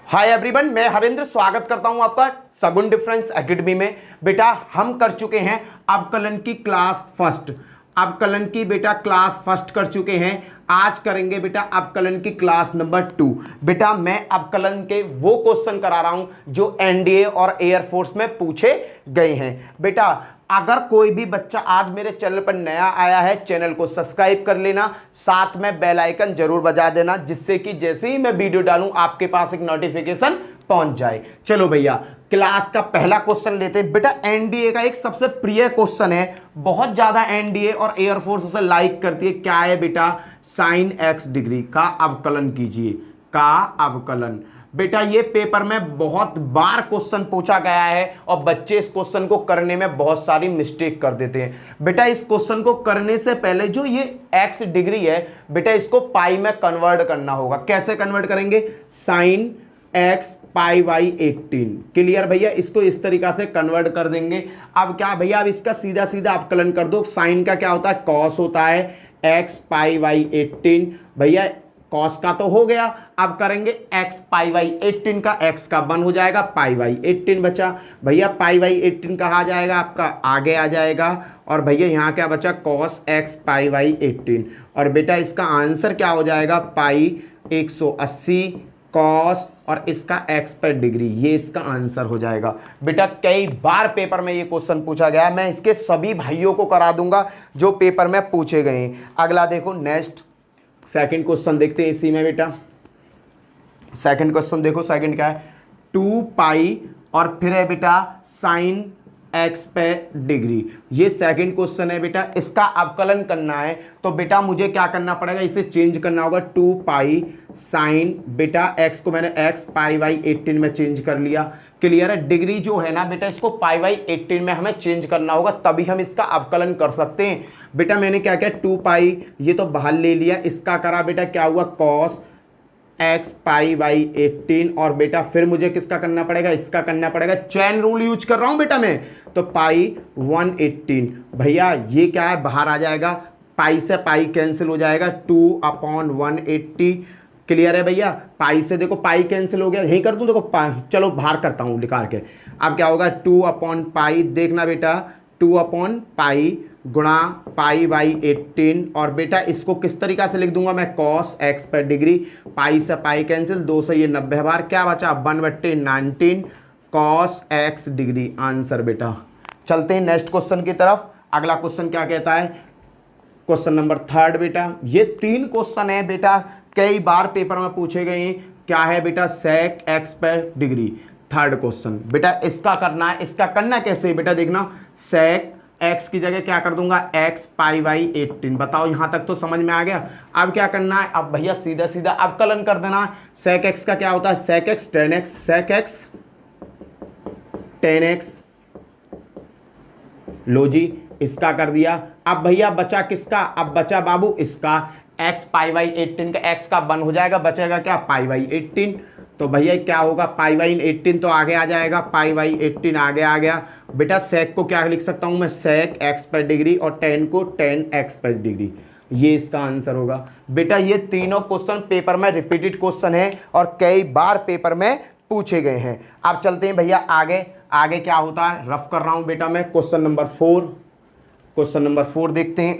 Hi everyone, मैं हरेंद्र स्वागत करता हूं आपका सगुन डिफरेंस एकेडमी में। बेटा हम कर चुके हैं अवकलन की क्लास फर्स्ट। अवकलन की बेटा क्लास फर्स्ट कर चुके हैं। आज करेंगे बेटा अवकलन की क्लास नंबर 2। बेटा मैं अवकलन के वो क्वेश्चन करा रहा हूं जो एनडीए और एयरफोर्स में पूछे गए हैं। बेटा अगर कोई भी बच्चा आज मेरे चैनल पर नया आया है, चैनल को सब्सक्राइब कर लेना, साथ में बेल आइकन जरूर बजा देना, जिससे कि जैसे ही मैं वीडियो डालूं आपके पास एक नोटिफिकेशन पहुंच जाए। चलो भैया क्लास का पहला क्वेश्चन लेते हैं। बेटा एनडीए का एक सबसे प्रिय क्वेश्चन है, बहुत ज्यादा एनडीए और एयरफोर्स से लाइक करती है। क्या है बेटा? साइन एक्स डिग्री का अवकलन कीजिए। का अवकलन बेटा ये पेपर में बहुत बार क्वेश्चन पूछा गया है और बच्चे इस क्वेश्चन को करने में बहुत सारी मिस्टेक कर देते हैं। बेटा इस क्वेश्चन को करने से पहले जो ये एक्स डिग्री है बेटा इसको पाई में कन्वर्ट करना होगा। कैसे कन्वर्ट करेंगे? Sine x pi by 18। Clear भैया? इसको इस तरीका से कन्वर्ट कर देंगे। अब क्या भैया, अब इसका सीधा सीधा अवकलन कर दो। साइन का क्या होता है? कॉस होता है एक्स पाई बाई 18। भैया कॉस का तो हो गया, अब करेंगे एक्स पाई बाई 18 का। एक्स का 1 हो जाएगा, पाई बाई 18 बचा। भैया पाई बाई 18 कहाँ जाएगा? आपका आगे आ जाएगा। और भैया यहाँ क्या बचा? Cos x pi by 18। और बेटा इसका आंसर क्या हो जाएगा? पाई 180 कॉस और इसका एक्स पर डिग्री, ये इसका आंसर हो जाएगा। बेटा कई बार पेपर में ये क्वेश्चन पूछा गया, मैं इसके सभी भाइयों को करा दूंगा जो पेपर में पूछे गए हैं। अगला देखो, नेक्स्ट सेकंड क्वेश्चन देखते हैं इसी में। बेटा सेकंड क्वेश्चन देखो, सेकंड क्या है? 2 पाई और फिर है बेटा साइन एक्स पे डिग्री। ये सेकंड क्वेश्चन है बेटा, इसका अवकलन करना है तो बेटा मुझे क्या करना पड़ेगा? इसे चेंज करना होगा। 2 पाई साइन बेटा एक्स को मैंने एक्स पाई बाई 18 में चेंज कर लिया। क्लियर है? डिग्री जो है ना बेटा इसको पाई बाई 18 में हमें चेंज करना होगा, तभी हम इसका अवकलन कर सकते हैं। बेटा मैंने क्या किया? 2 पाई ये तो बाहर ले लिया, इसका करा बेटा क्या हुआ? Cos x pi by 18। और बेटा फिर मुझे किसका करना पड़ेगा? इसका करना पड़ेगा। चैन रूल यूज कर रहा हूं बेटा मैं, तो पाई 118। भैया ये क्या है? बाहर आ जाएगा, पाई से पाई कैंसिल हो जाएगा, 2/180। क्लियर है भैया? पाई से देखो पाई कैंसिल हो गया, यही कर दूं देखो चलो बाहर करता हूं निकाल के। अब क्या होगा? 2/पाई, देखना बेटा 2/पाई गुणा पाई बाई 18। और बेटा इसको किस तरीका से लिख दूंगा मैं? कॉस एक्स पर डिग्री, पाई से पाई कैंसिल, 2 से ये 90 बार, क्या बचा? 1/19 कॉस एक्स डिग्री, आंसर बेटा। चलते हैं नेक्स्ट क्वेश्चन की तरफ। अगला क्वेश्चन क्या कहता है? क्वेश्चन नंबर 3 बेटा। ये 3 क्वेश्चन है बेटा, कई बार पेपर में पूछे गए हैं। क्या है बेटा? सेक एक्स पर डिग्री, थर्ड क्वेश्चन। बेटा इसका करना है, इसका करना कैसे बेटा? देखना, सेक एक्स की जगह क्या कर दूंगा? X pi by 18। बताओ यहां तक तो समझ में आ गया। अब क्या करना है? अब भैया सीधा सीधा अवकलन कर देना है। सेक एक्स का क्या होता है? Sec x tan x, sec x 10x। लो जी इसका कर दिया। अब भैया बचा किसका? अब बचा बाबू इसका, x पाई बाई 18 का x का 1 हो जाएगा, बचेगा क्या? Pi by 18। तो भैया क्या होगा? पाई बाई 18 तो आगे आ जाएगा, पाई बाई 18 आगे आ गया। बेटा सेक को क्या लिख सकता हूं मैं? सेक x पर डिग्री और 10 को 10x पर डिग्री, ये इसका आंसर होगा। बेटा ये तीनों क्वेश्चन पेपर में रिपीटेड क्वेश्चन है और कई बार पेपर में पूछे गए हैं। अब चलते हैं भैया आगे। आगे क्या होता है? रफ कर रहा हूं बेटा मैं। क्वेश्चन नंबर 4, क्वेश्चन नंबर 4 देखते हैं।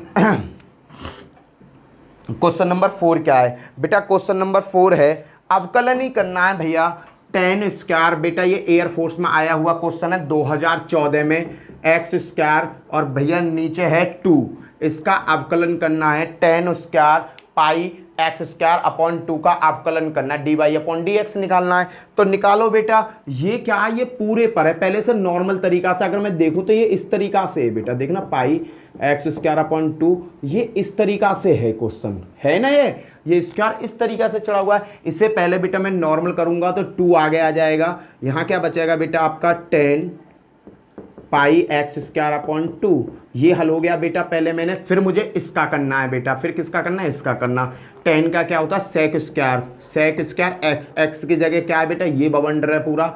क्वेश्चन नंबर 4 क्या है बेटा? क्वेश्चन नंबर 4 है अवकलन ही करना है भैया टेन स्क्वायर। बेटा ये एयरफोर्स में आया हुआ क्वेश्चन है 2014 में, एक्स स्क्वायर और भैया नीचे है 2। इसका अवकलन करना है tan square pi x square upon 2 का अवकलन करना है, D Y upon D X निकालना है। तो निकालो बेटा। ये क्या है? ये पूरे पर है, पहले से नॉर्मल तरीका से अगर मैं देखूं तो ये इस तरीका से है बेटा। देखना पाई एक्स स्क्वायर अपॉन 2, ये इस तरीका से है क्वेश्चन, है ना? ये स्क्वायर इस तरीका से चढ़ा हुआ है। इससे पहले बेटा मैं नॉर्मल करूंगा तो 2 आगे आ जाएगा। यहाँ क्या बचेगा बेटा? आपका 10 पाई एक्स स्क्वायर अपॉन 2, ये हल हो गया बेटा पहले मैंने। फिर मुझे इसका करना है बेटा, फिर किसका करना है? इसका करना। 10 का क्या होता है? Sec square, sec square x, x की जगह क्या है बेटा? ये बवंडर है पूरा,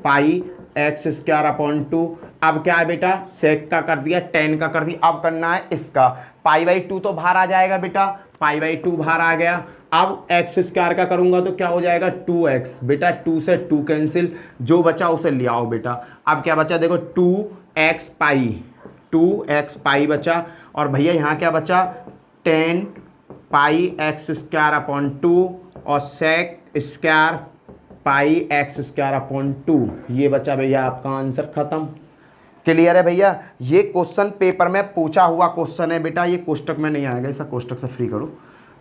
पाई एक्स स्क्वायर अपॉन 2। अब क्या है बेटा? सेक का कर दिया, 10 का कर दिया। अब करना है इसका, पाई बाई 2 तो बाहर आ जाएगा बेटा, पाई बाई 2 बाहर आ गया। अब एक्स स्क्वायर का करूंगा तो क्या हो जाएगा 2x बेटा, 2 से 2 कैंसिल, जो बचा उसे ले आओ बेटा। अब क्या बचा देखो 2x पाई बचा, और भैया यहाँ क्या बचा 10 पाई एक्स स्क्वायर अपॉन 2 और sec square pi x square upon 2, ये बचा भैया आपका आंसर खत्म। क्लियर है भैया। ये क्वेश्चन पेपर में पूछा हुआ क्वेश्चन है बेटा, ये कोष्टक में नहीं आएगा, इसे कोष्टक से फ्री करो।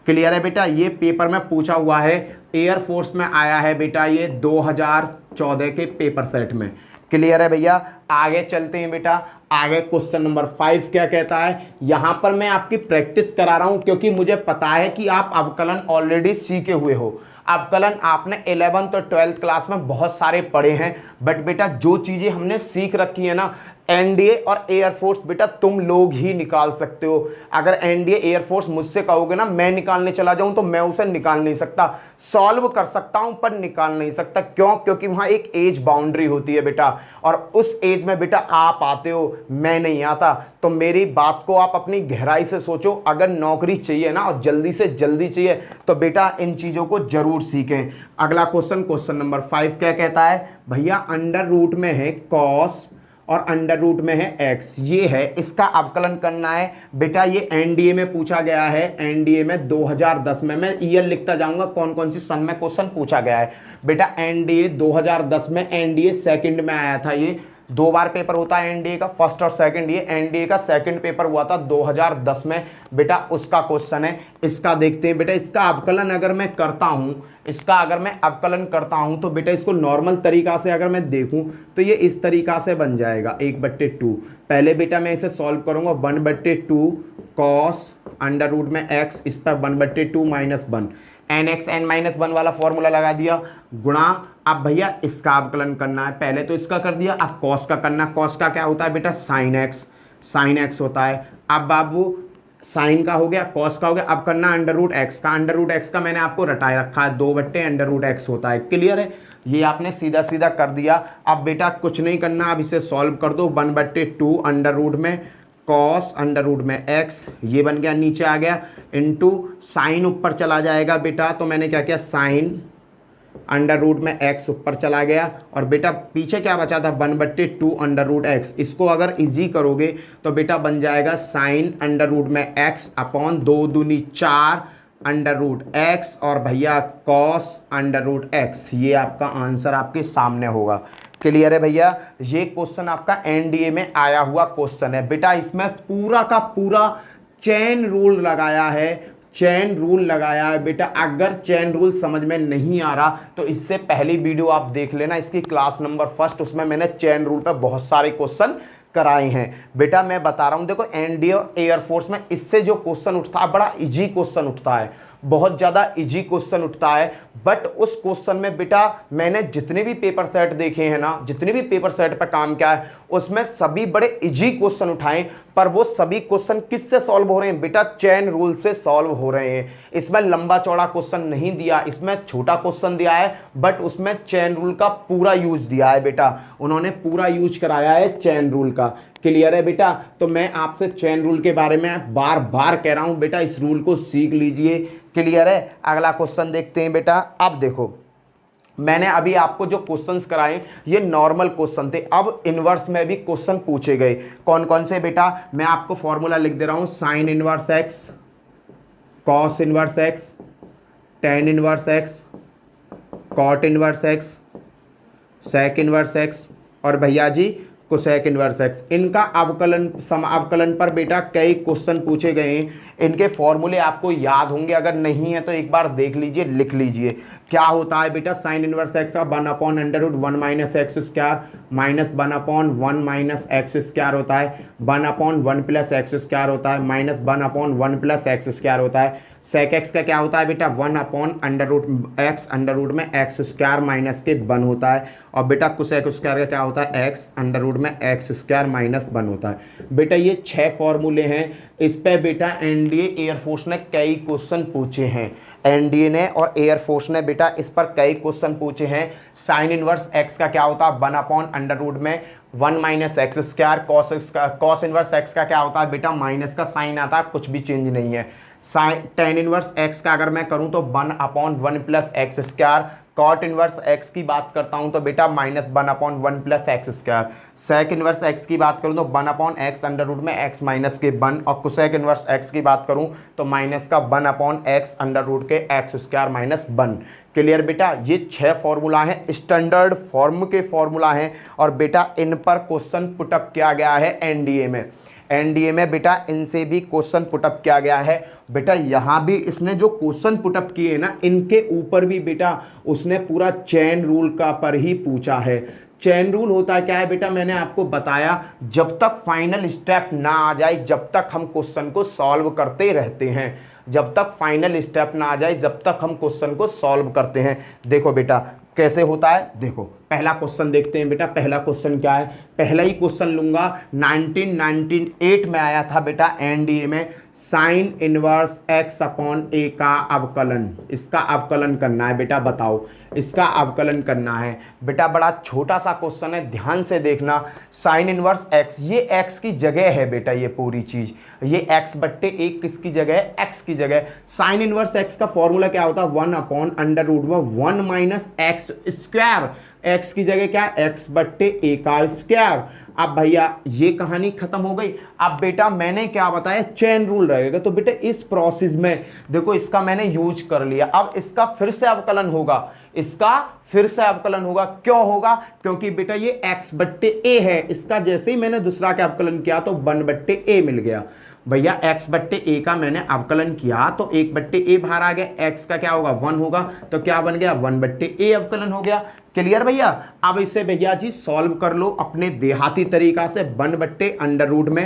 क्लियर है बेटा, ये पेपर में पूछा हुआ है, एयरफोर्स में आया है बेटा ये 2014 के पेपर सेट में। क्लियर है भैया। आगे चलते हैं बेटा, आगे क्वेश्चन नंबर 5 क्या कहता है। यहां पर मैं आपकी प्रैक्टिस करा रहा हूं क्योंकि मुझे पता है कि आप अवकलन ऑलरेडी सीखे हुए हो। अवकलन आपने 11th और 12th क्लास में बहुत सारे पढ़े हैं, बट बेटा जो चीजें हमने सीख रखी है ना, एनडीए और एयरफोर्स बेटा तुम लोग ही निकाल सकते हो। अगर एनडीए एयरफोर्स मुझसे कहोगे ना मैं निकालने चला जाऊं तो मैं उसे निकाल नहीं सकता, सॉल्व कर सकता हूं पर निकाल नहीं सकता। क्यों? क्योंकि वहां एक एज बाउंड्री होती है बेटा, और उस एज में बेटा आप आते हो, मैं नहीं आता। तो मेरी बात को आप अपनी गहराई से सोचो, अगर नौकरी चाहिए ना और जल्दी से जल्दी चाहिए तो बेटा इन चीजों को जरूर सीखें। अगला क्वेश्चन नंबर 5 क्या कहता है भैया, अंडर रूट में है कॉस और अंडर रूट में है एक्स, ये है, इसका अवकलन करना है बेटा। ये एनडीए में पूछा गया है, एनडीए में 2010 में, मैं ईयर लिखता जाऊंगा कौन कौन सी सन में क्वेश्चन पूछा गया है बेटा। एनडीए 2010 में, एनडीए सेकंड में आया था। ये 2 बार पेपर होता है एनडीए का, फर्स्ट और सेकंड। ये एनडीए का सेकंड पेपर हुआ था 2010 में बेटा, उसका क्वेश्चन है। इसका देखते हैं बेटा, इसका अवकलन अगर मैं करता हूं, इसका अगर मैं अवकलन करता हूं तो बेटा इसको नॉर्मल तरीका से अगर मैं देखूं तो ये इस तरीका से बन जाएगा 1/2। पहले बेटा मैं इसे सॉल्व करूंगा 1/2 कॉस अंडर रूट में एक्स, इस पर 1/2 माइनस 1, nx n-1 वाला फॉर्मूला लगा दिया, गुणा। अब भैया इसका अवकलन करना है, पहले तो इसका कर दिया, अब कॉस का करना। कॉस का क्या होता है बेटा साइन एक्स होता है। अब बाबू साइन का हो गया, कॉस का हो गया, अब करना अंडर रूट एक्स का। अंडर रूट एक्स का मैंने आपको रटाए रखा है, 2/√x होता है। क्लियर है, ये आपने सीधा सीधा कर दिया। अब बेटा कुछ नहीं करना, अब इसे सॉल्व कर दो, 1/2 अंडर रूट में कॉस अंडर रूट में एक्स, ये बन गया, नीचे आ गया, इनटू साइन ऊपर चला जाएगा बेटा, तो मैंने क्या किया साइन अंडर रूट में एक्स ऊपर चला गया, और बेटा पीछे क्या बचा था 1/2 अंडर रूट एक्स। इसको अगर इजी करोगे तो बेटा बन जाएगा साइन अंडर रूट में एक्स अपॉन 2 दूनी 4 अंडर रूट एक्स, और भैया कॉस अंडर रूट एक्स। ये आपका आंसर आपके सामने होगा। क्लियर है भैया। ये क्वेश्चन आपका एनडीए में आया हुआ क्वेश्चन है बेटा, इसमें पूरा का पूरा चेन रूल लगाया है बेटा। अगर चेन रूल समझ में नहीं आ रहा तो इससे पहली वीडियो आप देख लेना, इसकी क्लास नंबर 1, उसमें मैंने चेन रूल पे बहुत सारे क्वेश्चन कराए हैं बेटा। मैं बता रहा हूं देखो, एनडीए और एयरफोर्स में इससे जो क्वेश्चन उठता है बड़ा इजी क्वेश्चन उठता है, बहुत ज़्यादा इजी क्वेश्चन उठता है। बट उस क्वेश्चन में बेटा मैंने जितने भी पेपर सेट देखे हैं ना, जितने भी पेपर सेट पर काम किया है, उसमें सभी बड़े इजी क्वेश्चन उठाए, पर वो सभी क्वेश्चन किससे सॉल्व हो रहे हैं बेटा, चेन रूल से सॉल्व हो रहे हैं। इसमें लंबा चौड़ा क्वेश्चन नहीं दिया, इसमें छोटा क्वेश्चन दिया है, बट उसमें चेन रूल का पूरा यूज दिया है बेटा, उन्होंने पूरा यूज कराया है चेन रूल का। क्लियर है बेटा। तो मैं आपसे चेन रूल के बारे में बार बार कह रहा हूं बेटा, इस रूल को सीख लीजिए। क्लियर है। अगला क्वेश्चन देखते हैं बेटा। अब देखो, मैंने अभी आपको जो क्वेश्चंस कराए ये नॉर्मल क्वेश्चन थे, अब इनवर्स में भी क्वेश्चन पूछे गए। कौन कौन से बेटा, मैं आपको फॉर्मूला लिख दे रहा हूं, sine inverse x, cos inverse x, tan inverse x, cot inverse x, sec inverse x, और भैया जी कोसेक इनवर्स एक्स। इनका अवकलन पर बेटा कई क्वेश्चन पूछे गए हैं, इनके फॉर्मूले आपको याद होंगे, अगर नहीं है तो एक बार देख लीजिए, लिख लीजिए। क्या होता है बेटा, साइन इनवर्स एक्स का 1/√1 minus x square minus 1/1 minus x square होता है, 1/1 प्लस एक्स स्क्वायर होता है, माइनस 1/1 प्लस एक्स स्क्वायर होता है। सेक एक्स का क्या होता है बेटा, 1/√x अंडर रूट में एक्स स्क्वायर माइनस के 1 होता है, और बेटा कोसेक स्क्वायर का क्या होता है, एक्स अंडर रूट में एक्स स्क्वायर माइनस 1 होता है। बेटा ये 6 फॉर्मूले हैं, इस पे बेटा एनडीए एयरफोर्स ने कई क्वेश्चन पूछे हैं, एनडीए ने और एयरफोर्स ने बेटा इस पर कई क्वेश्चन पूछे हैं। साइन इनवर्स एक्स का क्या होता है, 1/√1 minus x square, cos inverse x का क्या होता है बेटा, माइनस का साइन आता है, कुछ भी चेंज नहीं है। टेन इनवर्स एक्स का अगर मैं करूं तो 1/1 plus x square. Cot inverse x की बात करता हूं तो बेटा -1/1 plus x square. Sec inverse x की बात करूं तो 1/x अंडर रूट में x माइनस के 1, और कुसेक इनवर्स एक्स की बात करूं तो माइनस का 1/x अंडर रूट के एक्स स्क्वायर माइनस 1। क्लियर बेटा, ये 6 फॉर्मूला हैं, स्टैंडर्ड फॉर्म के फॉर्मूला हैं, और बेटा इन पर क्वेश्चन पुटअप किया गया है एनडीए में। एनडीए में बेटा इनसे भी क्वेश्चन पुटअप किया गया है। बेटा यहाँ भी इसने जो क्वेश्चन पुटअप किए ना, इनके ऊपर भी बेटा उसने पूरा चेन रूल का पर ही पूछा है। चेन रूल होता है क्या है बेटा, मैंने आपको बताया, जब तक फाइनल स्टेप ना आ जाए जब तक हम क्वेश्चन को सॉल्व करते रहते हैं। जब तक फाइनल स्टेप ना आ जाए जब तक हम क्वेश्चन को सॉल्व करते हैं। देखो बेटा कैसे होता है, देखो पहला क्वेश्चन देखते हैं बेटा। पहला क्वेश्चन क्या है, पहला ही क्वेश्चन लूंगा, 1998 में आया था बेटा एनडीए में। साइन इनवर्स एक्स अपॉन ए का अवकलन, इसका अवकलन करना है बेटा, बताओ इसका अवकलन करना है। बेटा बड़ा छोटा सा क्वेश्चन है, ध्यान से देखना। साइन इनवर्स एक्स, ये एक्स की जगह है बेटा, ये पूरी चीज, ये एक्स बट्टे एक किसकी जगह है, एक्स की जगह। साइन इनवर्स एक्स का फॉर्मूला क्या होता है, 1/√1 माइनस एक्स स्क्वायर। एक्स की जगह क्या है, एक्स बट्टे ए का स्क्वायर। अब भैया ये कहानी खत्म हो गई। अब बेटा मैंने क्या बताया, चेन रूल रहेगा, तो बेटा इस प्रोसेस में देखो इसका मैंने यूज कर लिया। अब इसका फिर से अवकलन होगा, इसका फिर से अवकलन होगा। क्यों होगा, क्योंकि बेटा ये x बट्टे ए है, इसका जैसे ही मैंने दूसरा का अवकलन किया तो 1 बट्टे ए मिल गया। भैया x बट्टे ए का मैंने अवकलन किया तो 1 बट्टे ए बाहर आ गया, x का क्या होगा 1 होगा, तो क्या बन गया 1 बट्टे ए अवकलन हो गया। क्लियर भैया। अब इसे भैया जी सॉल्व कर लो अपने देहाती तरीका से। 1 बट्टे अंडर रूट में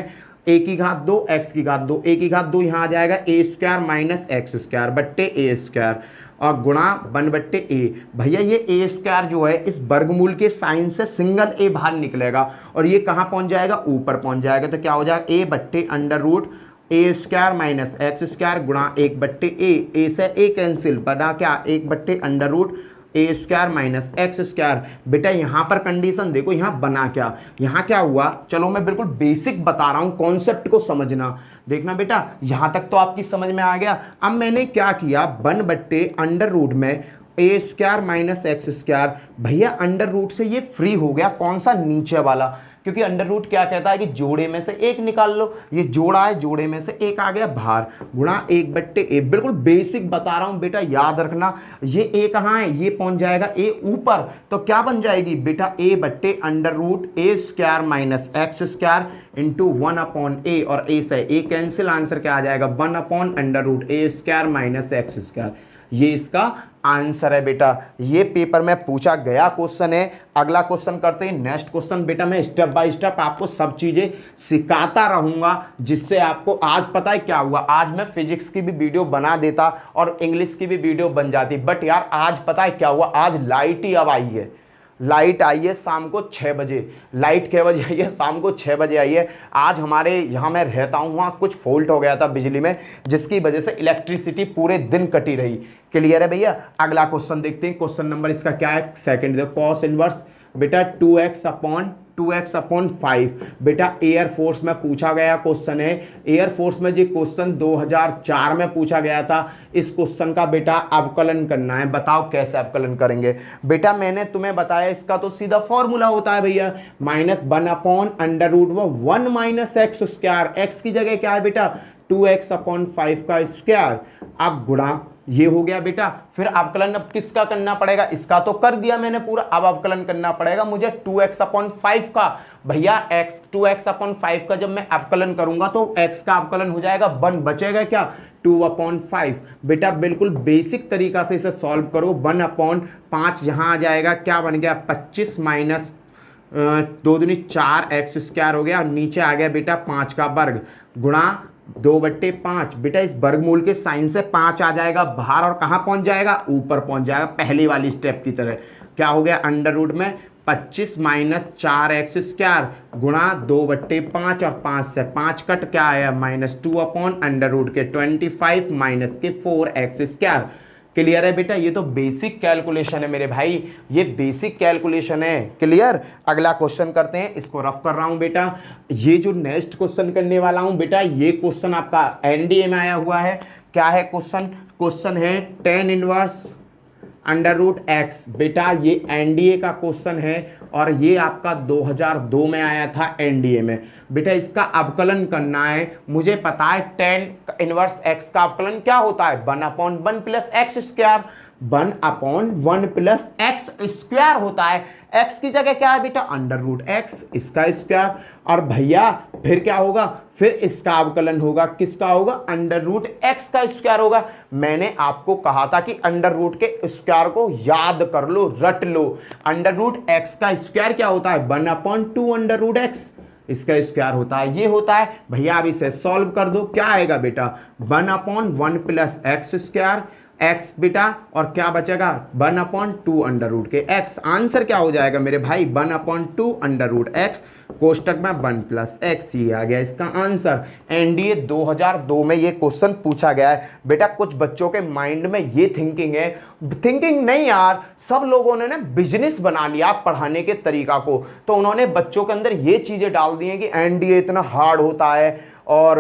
a की घात 2 x की घात 2, a की घात 2 यहाँ आ जाएगा ए स्क्वायर माइनस एक्स स्क्वायर बट्टे ए स्क्वायर, और गुणा 1 बट्टे ए। भैया ये ए स्क्वायर जो है इस वर्गमूल के साइन से सिंगल ए बाहर निकलेगा और ये कहाँ पहुंच जाएगा, ऊपर पहुंच जाएगा। तो क्या हो जाएगा, ए बट्टे under root a square minus x square गुणा 1 बट्टे ए से ए कैंसिल, बना क्या 1 बट्टे under root a square minus x square. बेटा यहाँ पर कंडीशन देखो, यहाँ बना क्या, यहाँ क्या हुआ, चलो मैं बिल्कुल बेसिक बता रहा हूँ, कॉन्सेप्ट को समझना। देखना बेटा यहाँ तक तो आपकी समझ में आ गया। अब मैंने क्या किया, 1 बट्टे अंडर रूट में ए स्क्वायर माइनस एक्स स्क्वायर। भैया अंडर रूट से ये फ्री हो गया, कौन सा, नीचे वाला, क्योंकि अंडर रूट क्या कहता है कि जोड़े में से एक निकाल लो। ये जोड़ा है, जोड़े में से एक आ गया बाहर, गुणा 1 बट्टे ए। बिल्कुल बेसिक बता रहा हूं बेटा, याद रखना। ये ए कहाँ है, ये पहुंच जाएगा ए ऊपर, तो क्या बन जाएगी बेटा ए बट्टे under root a square minus x square into 1 upon a, और ए से ए कैंसिल, आंसर क्या आ जाएगा 1 upon under root a square minus x square. ये इसका आंसर है बेटा। ये पेपर में पूछा गया क्वेश्चन है। अगला क्वेश्चन करते हैं, नेक्स्ट क्वेश्चन। बेटा मैं स्टेप बाय स्टेप आपको सब चीजें सिखाता रहूंगा, जिससे आपको, आज पता है क्या हुआ, आज मैं फिजिक्स की भी वीडियो बना देता और इंग्लिश की भी वीडियो बन जाती, बट यार आज पता है क्या हुआ, आज लाइट ही अब आई है। लाइट आई है शाम को 6 बजे। लाइट क्या बजे आई है, शाम को 6 बजे आई है। आज हमारे यहाँ मैं रहता हूँ वहाँ कुछ फॉल्ट हो गया था बिजली में, जिसकी वजह से इलेक्ट्रिसिटी पूरे दिन कटी रही। क्लियर है भैया। अगला क्वेश्चन देखते हैं। क्वेश्चन नंबर इसका क्या है, सेकंड देखो, कॉस इनवर्स बेटा 2x अपॉन 5। बेटा एयरफोर्स में पूछा गया क्वेश्चन है। एयरफोर्स में जो क्वेश्चन 2004 में पूछा गया था, इस क्वेश्चन का बेटा अवकलन करना है। बताओ कैसे अवकलन करेंगे। बेटा मैंने तुम्हें बताया इसका तो सीधा फॉर्मूला होता है भैया, -1 upon under root 1 minus x square. X की जगह क्या है बेटा 2x अपॉन 5 का स्क्वायर। अब गुणा ये हो गया बेटा। फिर अवकलन अब किसका करना पड़ेगा, इसका तो कर दिया मैंने पूरा, अब अवकलन करना पड़ेगा मुझे 2x अपॉन 5 का। भैया 2x अपॉन 5 का जब मैं अवकलन करूंगा तो x का अवकलन हो जाएगा 1, बचेगा क्या 2 अपॉन 5। बेटा बिल्कुल बेसिक तरीका से इसे सॉल्व करो। 1 अपॉन 5 यहाँ आ जाएगा, क्या बन गया 25 माइनस 2 दूनी 4 एक्स स्क्वायर हो गया, और नीचे आ गया बेटा 5 का वर्ग, गुणा 2/5। बेटा इस वर्गमूल के साइन से 5 आ जाएगा बाहर, और कहाँ पहुंच जाएगा, ऊपर पहुंच जाएगा, पहली वाली स्टेप की तरह। क्या हो गया, अंडर रूट में 25 माइनस 4 एक्स स्क्वायर गुणा 2/5, और 5 से 5 कट, क्या आया -2 अपॉन अंडर रूट के 25 माइनस के 4 एक्स स्क्वायर। क्लियर है बेटा। ये तो बेसिक कैलकुलेशन है मेरे भाई, ये बेसिक कैलकुलेशन है। क्लियर। अगला क्वेश्चन करते हैं, इसको रफ कर रहा हूं बेटा। ये जो नेक्स्ट क्वेश्चन करने वाला हूं बेटा, ये क्वेश्चन आपका एनडीए में आया हुआ है। क्या है क्वेश्चन? क्वेश्चन है tan inverse under root x. बेटा ये एनडीए का क्वेश्चन है और ये आपका 2002 में आया था एनडीए में। बेटा इसका अवकलन करना है। मुझे पता है tan इनवर्स एक्स का अवकलन क्या होता है? 1/1 plus x square. 1/1 plus x square होता है। एक्स की जगह क्या है बेटा? अंडर रूट एक्स, इसका स्क्वायर। और भैया फिर क्या होगा? फिर इसका अवकलन होगा। किसका होगा? अंडर रूट एक्स का स्क्वायर होगा। मैंने आपको कहा था कि अंडर रूट के स्क्वायर को याद कर लो, रट लो। अंडर रूट एक्स का स्क्वायर क्या होता है? 1/2 अंडर रूट एक्स, इसका स्क्वायर होता है। ये होता है भैया। अब इसे सॉल्व कर दो। क्या आएगा बेटा? 1/1 प्लस एक्स स्क्वायर एक्स बेटा, और क्या बचेगा? 1/2 अंडर रूट के एक्स। आंसर क्या हो जाएगा मेरे भाई? 1/2 अंडर रूट एक्स कोष्टक में 1 प्लस एक्स। ये आ गया इसका आंसर। एनडीए 2002 में ये क्वेश्चन पूछा गया है। बेटा कुछ बच्चों के माइंड में ये थिंकिंग है, थिंकिंग नहीं यार, सब लोगों ने ना बिजनेस बना लिया पढ़ाने के तरीका को। तो उन्होंने बच्चों के अंदर ये चीज़ें डाल दी हैं कि एनडीए इतना हार्ड होता है और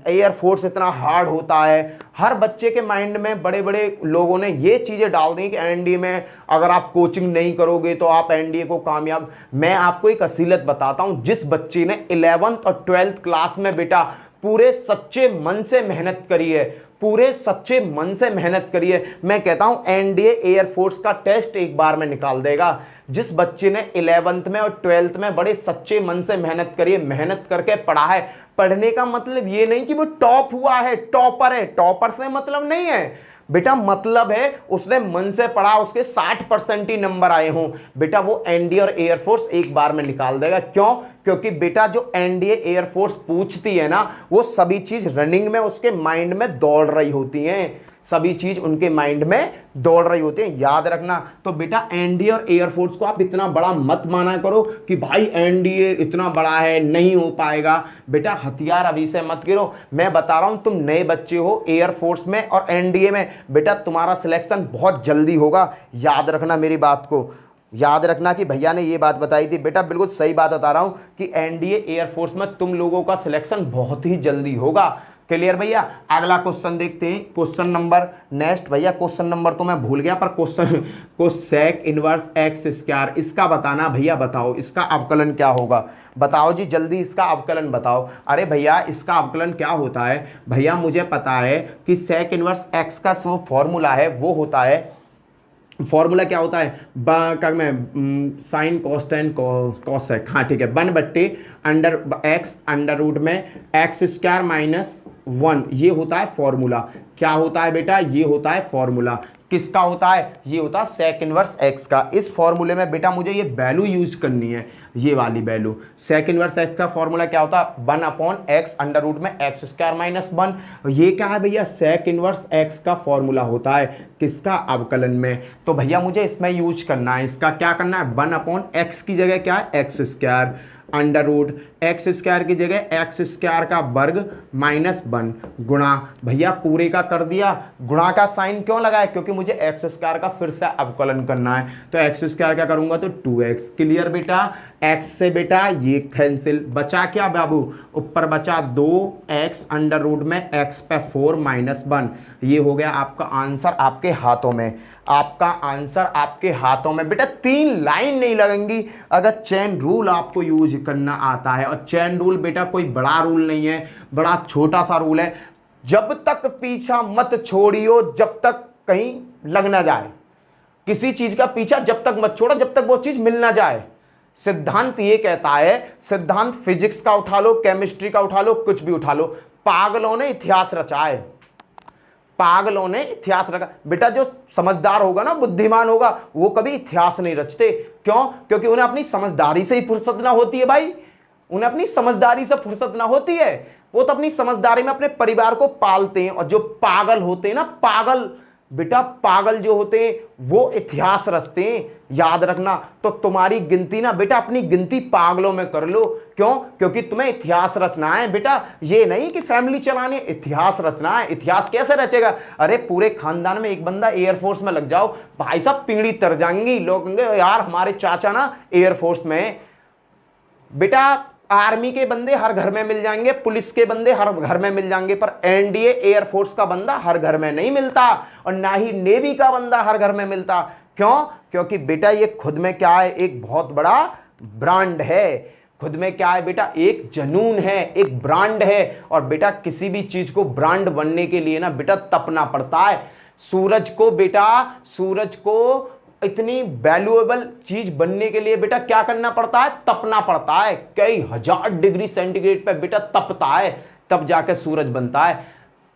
एयरफोर्स इतना हार्ड होता है। हर बच्चे के माइंड में बड़े बड़े लोगों ने ये चीज़ें डाल दी कि एनडीए में अगर आप कोचिंग नहीं करोगे तो आप एनडीए को कामयाब। मैं आपको एक असीलत बताता हूँ। जिस बच्चे ने 11th और 12th क्लास में बेटा पूरे सच्चे मन से मेहनत करी है, पूरे सच्चे मन से मेहनत करी है, मैं कहता हूं एनडीए एयरफोर्स का टेस्ट एक बार में निकाल देगा। जिस बच्चे ने 11th में और 12th में बड़े सच्चे मन से मेहनत करी है, मेहनत करके पढ़ा है। पढ़ने का मतलब ये नहीं कि वो टॉप हुआ है, टॉपर है, टॉपर से मतलब नहीं है बेटा। मतलब है उसने मन से पढ़ा, उसके 60% ही नंबर आए हों, बेटा वो एनडीए और एयरफोर्स एक बार में निकाल देगा। क्यों? क्योंकि बेटा जो एनडीए एयरफोर्स पूछती है ना, वो सभी चीज रनिंग में उसके माइंड में दौड़ रही होती हैं, सभी चीज उनके माइंड में दौड़ रही होती है, याद रखना। तो बेटा एनडीए और एयरफोर्स को आप इतना बड़ा मत माना करो कि भाई एनडीए इतना बड़ा है, नहीं हो पाएगा। बेटा हथियार अभी से मत गिरो। मैं बता रहा हूं तुम नए बच्चे हो एयरफोर्स में और एनडीए में, बेटा तुम्हारा सिलेक्शन बहुत जल्दी होगा। याद रखना मेरी बात को, याद रखना कि भैया ने ये बात बताई थी। बेटा बिल्कुल सही बात बता रहा हूं कि एनडीए एयरफोर्स में तुम लोगों का सिलेक्शन बहुत ही जल्दी होगा। क्लियर भैया? अगला क्वेश्चन देखते हैं। क्वेश्चन नंबर नेक्स्ट भैया, क्वेश्चन नंबर तो मैं भूल गया, पर क्वेश्चन को सेक इनवर्स एक्स स्क्वायर, इसका बताना भैया। बताओ इसका अवकलन क्या होगा? बताओ जी जल्दी इसका अवकलन बताओ। अरे भैया इसका अवकलन क्या होता है? भैया मुझे पता है कि सेक इनवर्स एक्स का जो फॉर्मूला है वो होता है, फॉर्मूला क्या होता है? Sine cos tan cosec. हाँ ठीक है, 1/2 अंडर एक्स अंडर रूट में एक्स स्क्वायर माइनस 1, ये होता है फॉर्मूला। क्या होता है बेटा? ये होता है फॉर्मूला। किसका होता है? ये होता है सेक इनवर्स एक्स का। इस फॉर्मूले में बेटा मुझे ये वैल्यू यूज करनी है, ये वाली वैल्यू। सेक इनवर्स एक्स का फॉर्मूला क्या होता है? 1/x अंडर रूट में एक्स स्क्वायर माइनस 1। ये क्या है भैया? सेक इनवर्स एक्स का फॉर्मूला होता है किसका? अवकलन में। तो भैया मुझे इसमें यूज करना है, इसका क्या करना है? 1/x की जगह क्या है? X square under root x square की जगह एक्स स्क्वायर का वर्ग माइनस 1 गुणा, भैया पूरे का कर दिया। गुणा का साइन क्यों लगाया? क्योंकि मुझे एक्स स्क्वायर का फिर से अवकलन करना है। तो एक्स स्क्वायर क्या करूंगा? तो 2x। क्लियर बेटा? एक्स से बेटा ये कैंसिल, बचा क्या बाबू? ऊपर बचा 2x अंडर रूट में एक्स पे 4 माइनस 1। ये हो गया आपका आंसर आपके हाथों में, आपका आंसर आपके हाथों में। बेटा 3 लाइन नहीं लगेंगी अगर चेन रूल आपको यूज करना आता है। और चेन रूल बेटा कोई बड़ा रूल नहीं है, बड़ा छोटा सा रूल है। जब तक पीछा मत छोड़ियो जब तक कहीं लग ना जाए, किसी चीज का पीछा जब तक मत छोड़ो जब तक वो चीज मिल ना जाए। सिद्धांत ये कहता है, सिद्धांत फिजिक्स का उठा लो, केमिस्ट्री का उठा लो, कुछ भी उठा लो, पागलों ने इतिहास रचा है, पागलों ने इतिहास रखा। बेटा जो समझदार होगा ना, बुद्धिमान होगा, वो कभी इतिहास नहीं रचते। क्यों? क्योंकि उन्हें अपनी समझदारी से ही फुर्सत ना होती है भाई, उन्हें अपनी समझदारी से फुर्सत ना होती है। वो तो अपनी समझदारी में अपने परिवार को पालते हैं। और जो पागल होते हैं ना, पागल बेटा, पागल जो होते हैं वो इतिहास रचते हैं, याद रखना। तो तुम्हारी गिनती ना बेटा, अपनी गिनती पागलों में कर लो। क्यों? क्योंकि तुम्हें इतिहास रचना है बेटा, ये नहीं कि फैमिली चलानी है, इतिहास रचना है। इतिहास कैसे रचेगा? अरे पूरे खानदान में एक बंदा एयरफोर्स में लग जाओ, भाई साहब पीढ़ी तर जाएंगी, लोग कहेंगे यार हमारे चाचा ना एयरफोर्स में। बेटा आर्मी के बंदे हर घर में मिल जाएंगे, पुलिस के बंदे हर घर में मिल जाएंगे, पर एनडीए एयरफोर्स का बंदा हर घर में नहीं मिलता और ना ही नेवी का बंदा हर घर में मिलता। क्यों? क्योंकि बेटा ये खुद में क्या है, एक बहुत बड़ा ब्रांड है। खुद में क्या है बेटा, एक जुनून है, एक ब्रांड है। और बेटा किसी भी चीज को ब्रांड बनने के लिए ना बेटा तपना पड़ता है। सूरज को इतनी वैल्यूएबल चीज बनने के लिए बेटा क्या करना पड़ता है, तपना पड़ता है। कई हजार डिग्री सेंटीग्रेड पे बेटा तपता है, तब जाके सूरज बनता है।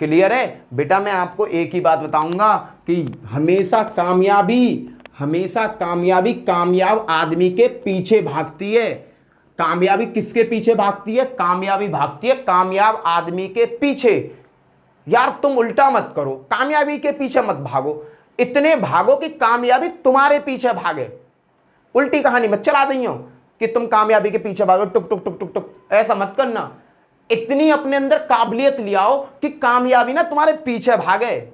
क्लियर है बेटा? मैं आपको एक ही बात बताऊंगा कि हमेशा कामयाबी कामयाब आदमी के पीछे भागती है। कामयाबी किसके पीछे भागती है? कामयाबी भागती है कामयाब आदमी के पीछे। यार तुम उल्टा मत करो, कामयाबी के पीछे मत भागो, इतने भागो कि कामयाबी तुम्हारे पीछे भागे। उल्टी कहानी मत चला दी हो कि तुम कामयाबी के पीछे भागो, टुक टुक टुक टुक टुक, ऐसा मत करना। इतनी अपने अंदर काबिलियत ले आओ कि कामयाबी ना तुम्हारे पीछे भागे।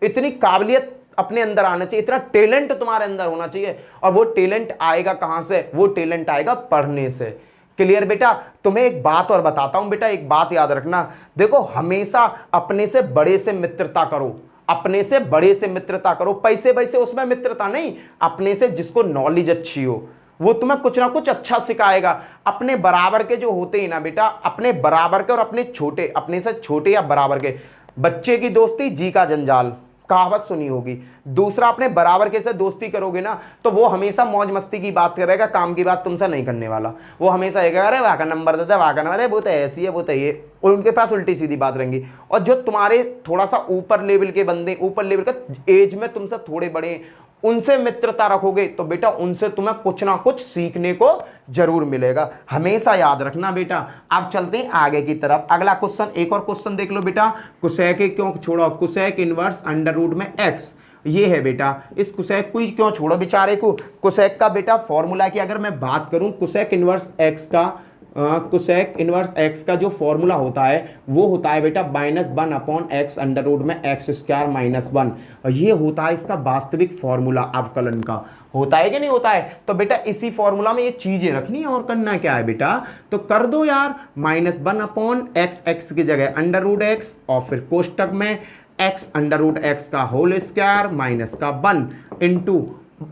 इतनी काबिलियत अपने अंदर आना चाहिए, इतना टैलेंट तुम्हारे अंदर होना चाहिए। और वो टैलेंट आएगा कहां से? वो टैलेंट आएगा पढ़ने से। क्लियर बेटा? तुम्हें एक बात और बताता हूं बेटा, एक बात याद रखना। देखो हमेशा अपने से बड़े से मित्रता करो, अपने से बड़े से मित्रता करो। पैसे वैसे उसमें मित्रता नहीं, अपने से जिसको नॉलेज अच्छी हो वो तुम्हें कुछ ना कुछ अच्छा सिखाएगा। अपने बराबर के जो होते हैं ना बेटा, अपने बराबर के और अपने छोटे, अपने से छोटे या बराबर के बच्चे की दोस्ती जी का जंजाल, कहावत सुनी होगी। दूसरा, अपने बराबर के से दोस्ती करोगे ना तो वो हमेशा मौज मस्ती की बात करेगा, काम की बात तुमसे नहीं करने वाला। वो हमेशा ये कहेगा अरे वाह का नंबर देता है, वाह का नंबर है, वो तो ऐसी है, वो तो ये, और उनके पास उल्टी सीधी बात रहेंगी। और जो तुम्हारे थोड़ा सा ऊपर लेवल के बंदे, ऊपर लेवल का एज में तुमसे थोड़े बड़े, उनसे मित्रता रखोगे तो बेटा उनसे तुम्हें कुछ ना कुछ सीखने को जरूर मिलेगा। हमेशा याद रखना बेटा। अब चलते हैं आगे की तरफ। अगला क्वेश्चन, एक और क्वेश्चन देख लो बेटा। कोसेक क्यों छोड़ो? कोसेक इनवर्स अंडर रूट में एक्स, ये है बेटा। इस कोसेक को क्यों छोड़ो बेचारे को? कोसेक का बेटा फॉर्मूला की अगर मैं बात करूं, कोसेक इनवर्स एक्स का कोसेक इनवर्स एक्स का जो फॉर्मूला होता है वो होता है बेटा -1 अपॉन एक्स अंडर रूट में एक्स स्क्वायर -1। ये होता है इसका वास्तविक फॉर्मूला अवकलन का। होता है कि नहीं होता है? तो बेटा इसी फॉर्मूला में ये चीजें रखनी है और करना क्या है बेटा, तो कर दो यार। -1 अपॉन एक्स, एक्स की जगह अंडर रूट एक्स, और फिर कोष्टक में एक्स अंडर रूट एक्स का whole square -1 into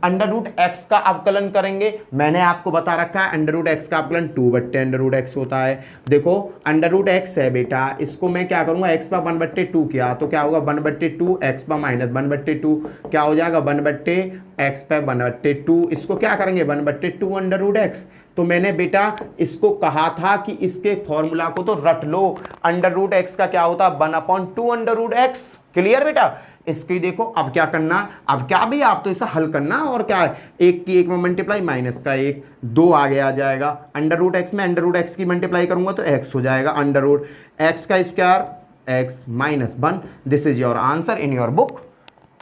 under root x का अवकलन करेंगे। मैंने आपको बता रखा है अंडर रूट एक्स का अवकलन 2/अंडर रूट एक्स होता है। देखो अंडर रूट एक्स है बेटा, इसको मैं क्या करूंगा, एक्स पर 1/2 किया तो क्या होगा 1/2, एक्स पर -1/2 क्या हो जाएगा 1/x पर 1/2। इसको क्या करेंगे 1/2 अंडर रूट एक्स। तो मैंने बेटा इसको कहा था कि इसके फॉर्मूला को तो रट लो। अंडर रूट एक्स का क्या होता है 1/2 अंडर रूट एक्स। क्लियर बेटा? इसकी देखो अब क्या करना, अब क्या भी आप तो इसे हल करना, और क्या है, एक की एक में मल्टीप्लाई, माइनस का एक, 2 आगे आ जाएगा। अंडर रूट एक्स में अंडर रूट एक्स की मल्टीप्लाई करूंगा तो एक्स हो जाएगा, अंडर रूट एक्स का square x -1। This is your answer in your book.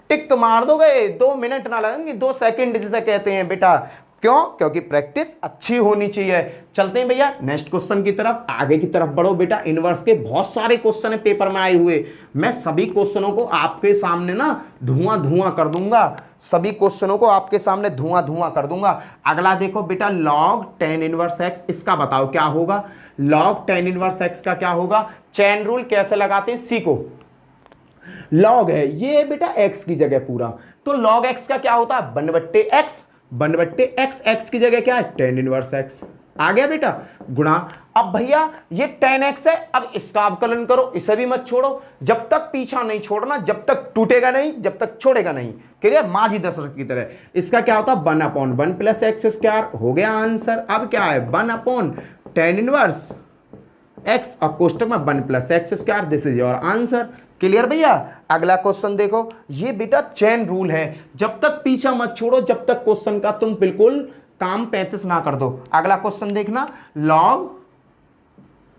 Tick तो मार दोगे, 2 मिनट ना लगेंगे, 2 सेकेंड जिसे कहते हैं बेटा। क्यों? क्योंकि प्रैक्टिस अच्छी होनी चाहिए। चलते हैं भैया नेक्स्ट क्वेश्चन की तरफ, आगे की तरफ बढ़ो बेटा। इनवर्स के बहुत सारे क्वेश्चन है पेपर में आए हुए, मैं सभी क्वेश्चनों को आपके सामने ना धुआं कर दूंगा, सभी क्वेश्चनों को आपके सामने धुआं कर दूंगा। अगला देखो बेटा log tan इनवर्स x, इसका बताओ क्या होगा। log tan इनवर्स x का क्या होगा? चैन रूल कैसे लगाते हैं सीखो। log है ये बेटा x की जगह पूरा, तो log x का क्या होता है 1/x, 1/x, x की जगह क्या है tan इनवर्स x। आ गया बेटा गुणा। अब भैया ये tan x है, अब इसका अवकलन करो, इसे भी मत छोड़ो, जब तक पीछा नहीं छोड़ना, जब तक टूटेगा नहीं, जब तक छोड़ेगा नहीं। क्लियर? माझी दशरथ की तरह। इसका क्या होता है 1/1 प्लस एक्स स्क्वायर, हो गया आंसर। अब क्या है 1/tan इनवर्स x और कोष्टक में 1 plus x square, this is your answer. Clear भैया? अगला क्वेश्चन देखो, ये बेटा चेन रूल है, जब तक पीछा मत छोड़ो, जब तक क्वेश्चन का तुम बिल्कुल काम 35 ना कर दो। अगला क्वेश्चन देखना, log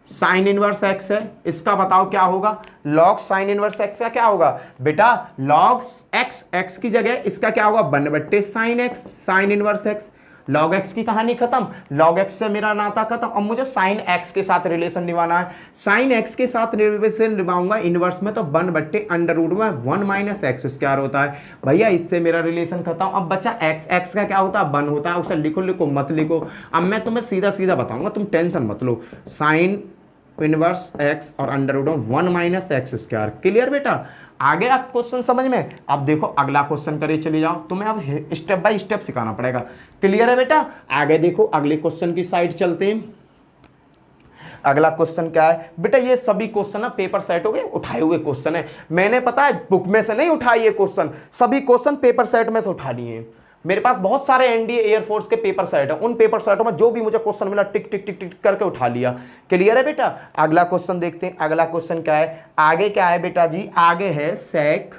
साइन इनवर्स एक्स है, इसका बताओ क्या होगा। log साइन इनवर्स एक्स का क्या होगा बेटा log एक्स, एक्स की जगह इसका क्या होगा 1/sin x, sign inverse x. log x की कहानी खत्म, log x से मेरा नाता खत्म। अब मुझे sin x के साथ रिलेशन निभाना है। sin x के साथ रिलेशन निभाऊंगा इनवर्स में, तो 1/√1 माइनस एक्स स्क्वायर होता है भैया, इससे मेरा रिलेशन खत्म। अब बच्चा x, x का क्या होता है 1 होता है, उसे लिखो लिखो मत लिखो। अब मैं तुम्हें सीधा सीधा बताऊंगा, तुम टेंशन मत लो। sin इनवर्स x और √1 माइनस एक्स स्क्वायर, क्लियर बेटा? आगे आप क्वेश्चन समझ में? अब देखो अगला क्वेश्चन करे चले जाओ, तुम्हें अब स्टेप बाय स्टेप सिखाना पड़ेगा, क्लियर है बेटा? आगे देखो अगले क्वेश्चन की साइड चलते हैं। अगला क्वेश्चन क्या है बेटा? ये सभी क्वेश्चन ना पेपर सेट हो गए, उठाए हुए क्वेश्चन है। मैंने पता है बुक में से नहीं उठाए ये क्वेश्चन, सभी क्वेश्चन पेपर सेट में से उठा लिए हैं। मेरे पास बहुत सारे एनडीए एयरफोर्स के पेपर सेट है, उन पेपर सेटों में जो भी मुझे क्वेश्चन मिला टिक टिक टिक टिक करके उठा लिया, क्लियर है बेटा? अगला क्वेश्चन देखते हैं। अगला क्वेश्चन क्या है? आगे क्या है बेटा जी? आगे है सेक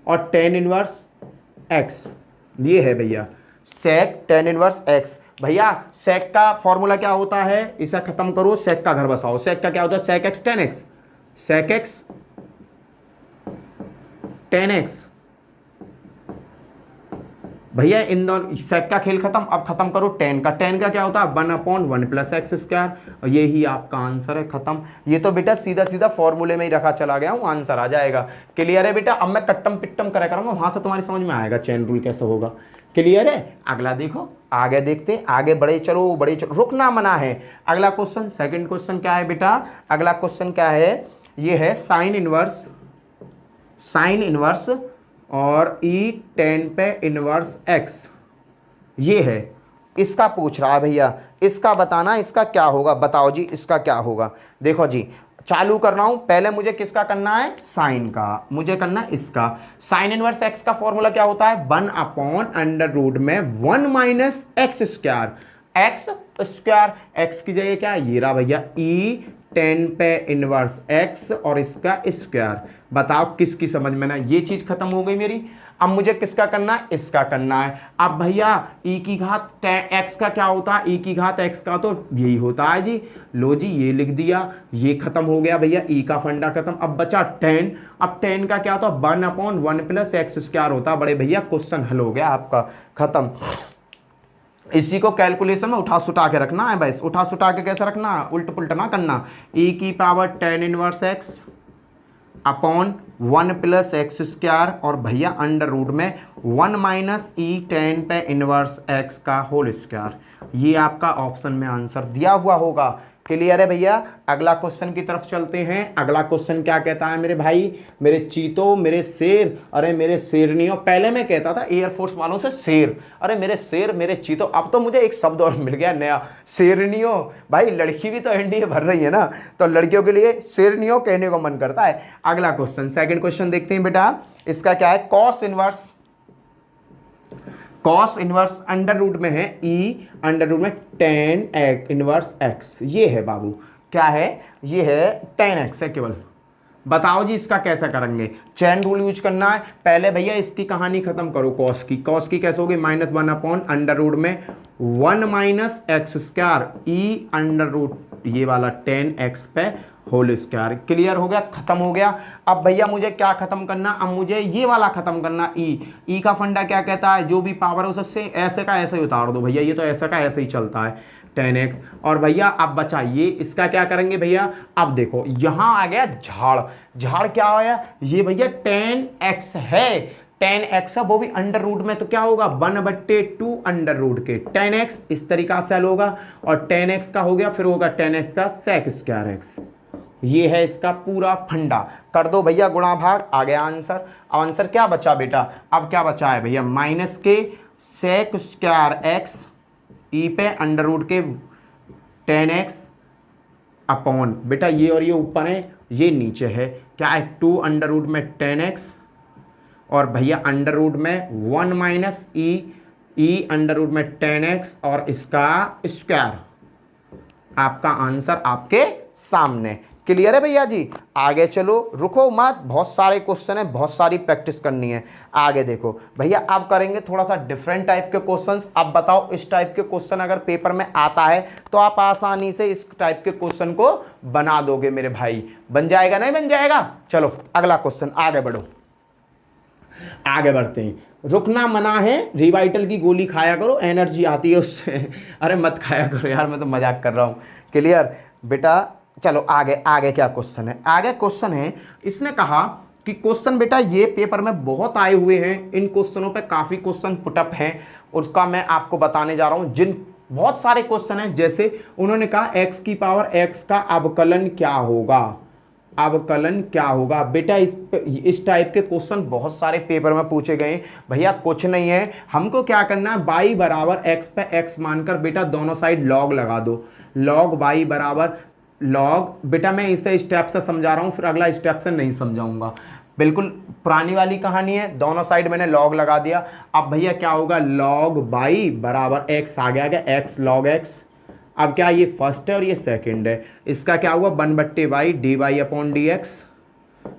और tan इनवर्स एक्स, ये है भैया सेक tan इनवर्स एक्स। भैया सेक का फॉर्मूला क्या होता है? इसे खत्म करो, सेक का घर बसाओ। सेक का क्या होता है? Sec x tan x, sec x tan x. भैया इन दोनों सेक का खेल खत्म, अब खत्म करो tan का। tan का क्या होता है? 1/1 प्लस एक्स स्क्वायर, और ये ही आपका आंसर है, खत्म। ये तो बेटा सीधा सीधा फॉर्मूले में ही रखा चला गया हूँ, आंसर आ जाएगा, क्लियर है बेटा? अब मैं कट्टम पिट्टम करा करूंगा, वहां से तुम्हारी समझ में आएगा चेन रूल कैसे होगा, क्लियर है? अगला देखो, आगे देखते हैं, आगे बढ़े चलो बड़े चलो, रुकना मना है। अगला क्वेश्चन, सेकंड क्वेश्चन क्या है बेटा? अगला क्वेश्चन क्या है? ये है साइन इनवर्स और ई tan पे इनवर्स एक्स, ये है, इसका पूछ रहा है भैया। इसका बताना, इसका क्या होगा, बताओ जी इसका क्या होगा। देखो जी चालू कर रहा हूं, पहले मुझे किसका करना है? साइन का, मुझे करना है इसका। साइन इनवर्स एक्स का फॉर्मूला क्या होता है? 1/√1 minus x square, x square, x की जगह क्या है? ये रहा भैया ई tan पे इनवर्स एक्स और इसका स्क्वायर। बताओ किसकी समझ में ना? ये चीज खत्म हो गई मेरी। अब मुझे किसका करना है? इसका करना है। अब भैया e की घात एक्स का क्या होता है? e की घात एक्स का तो यही होता है जी। लो जी ये लिख दिया, ये खत्म हो गया भैया, e का फंडा खत्म। अब बचा tan, अब tan का क्या होता है? 1/1 प्लस एक्स स्क्वायर होता है। बड़े भैया क्वेश्चन हल हो गया आपका, खत्म। इसी को कैलकुलेशन में उठा सुटा के रखना है, बस उठा सुटा के कैसे रखना है? उल्ट पुल्ट ना करना। e की power tan inverse x upon 1 plus x square और भैया √1 माइनस ई tan पे इनवर्स एक्स का होल स्क्वायर। ये आपका ऑप्शन में आंसर दिया हुआ होगा, क्लियर है भैया? अगला क्वेश्चन की तरफ चलते हैं। अगला क्वेश्चन क्या कहता है मेरे भाई? मेरे चीतो, मेरे शेर, अरे मेरे शेरनियों। पहले मैं कहता था एयरफोर्स वालों से शेर, अरे मेरे शेर, मेरे चीतो। अब तो मुझे एक शब्द और मिल गया नया, शेरनियों। भाई लड़की भी तो एनडीए भर रही है ना, तो लड़कियों के लिए शेरनियों कहने को मन करता है। अगला क्वेश्चन, सेकेंड क्वेश्चन देखते हैं बेटा। इसका क्या है? कॉस इनवर्स अंडर रूट में है ई अंडर रूट में tan इनवर्स एक्स, ये है बाबू, क्या है? ये है tan एक्स है केवल। बताओ जी इसका कैसा करेंगे? चैन रूल यूज करना है। पहले भैया इसकी कहानी खत्म करो, कॉस की कैसे होगी? -1/√1 माइनस एक्स स्क्वायर ई अंडर रूट ये वाला tan एक्स पे होल स्क्वायर, क्लियर हो गया, खत्म हो गया। अब भैया मुझे क्या खत्म करना? अब मुझे ये वाला खत्म करना, ई का फंडा क्या कहता है? जो भी पावर है उससे ऐसे का ऐसे ही उतार दो भैया, ये तो ऐसा का ऐसे ही चलता है tan एक्स। और भैया अब बचा ये, इसका क्या करेंगे भैया? अब देखो यहाँ आ गया झाड़ क्या आया? ये भैया tan एक्स है, tan एक्स है, वो भी अंडर रूट में, तो क्या होगा? 1/2 अंडर रूट के tan एक्स, इस तरीका से हल होगा। और tan एक्स का हो गया, फिर होगा tan एक्स का sec स्क्वायर एक्स। ये है इसका पूरा फंडा। कर दो भैया गुणा भाग, आ गया आंसर। आंसर क्या बचा बेटा? अब क्या बचा है भैया? माइनस के sec स्क्वायर एक्स ई पे अंडर रूट के tan एक्स अपॉन, बेटा ये और ये ऊपर है, ये नीचे है, क्या है? 2 अंडर रूट में tan एक्स और भैया अंडर रूट में 1 माइनस ई अंडर रूट में tan एक्स और इसका स्क्वायर। आपका आंसर आपके सामने, क्लियर है भैया जी? आगे चलो, रुको मत, बहुत सारे क्वेश्चन है, बहुत सारी प्रैक्टिस करनी है। आगे देखो भैया, अब करेंगे थोड़ा सा डिफरेंट टाइप के क्वेश्चंस। अब बताओ इस टाइप के क्वेश्चन अगर पेपर में आता है तो आप आसानी से इस टाइप के क्वेश्चन को बना दोगे मेरे भाई। बन जाएगा नहीं बन जाएगा? चलो अगला क्वेश्चन, आगे बढ़ो, आगे बढ़ते हैं। रुकना मना है, रिवाइटल की गोली खाया करो, एनर्जी आती है उससे। अरे मत खाया करो यार, मैं तो मजाक कर रहा हूँ। क्लियर बेटा? चलो आगे, आगे क्या क्वेश्चन है? आगे क्वेश्चन है, इसने कहा कि क्वेश्चन बेटा ये पेपर में बहुत आए हुए हैं, इन क्वेश्चनों पे काफ़ी क्वेश्चन पुटअप हैं, उसका मैं आपको बताने जा रहा हूँ। जिन बहुत सारे क्वेश्चन हैं, जैसे उन्होंने कहा x की पावर x का अवकलन क्या होगा, अवकलन क्या होगा बेटा। इस टाइप के क्वेश्चन बहुत सारे पेपर में पूछे गए। भैया कुछ नहीं है, हमको क्या करना है, y बराबर x पे x मानकर बेटा दोनों साइड लॉग लगा दो। लॉग y बराबर लॉग, बेटा मैं इसे स्टेप से समझा रहा हूँ, फिर अगला स्टेप से नहीं समझाऊंगा। बिल्कुल पुरानी वाली कहानी है, दोनों साइड मैंने लॉग लगा दिया। अब भैया क्या होगा, लॉग y बराबर x आ गया, x लॉग x। अब क्या, ये फर्स्ट है और ये सेकंड है, इसका क्या हुआ 1/y dy अपॉन dx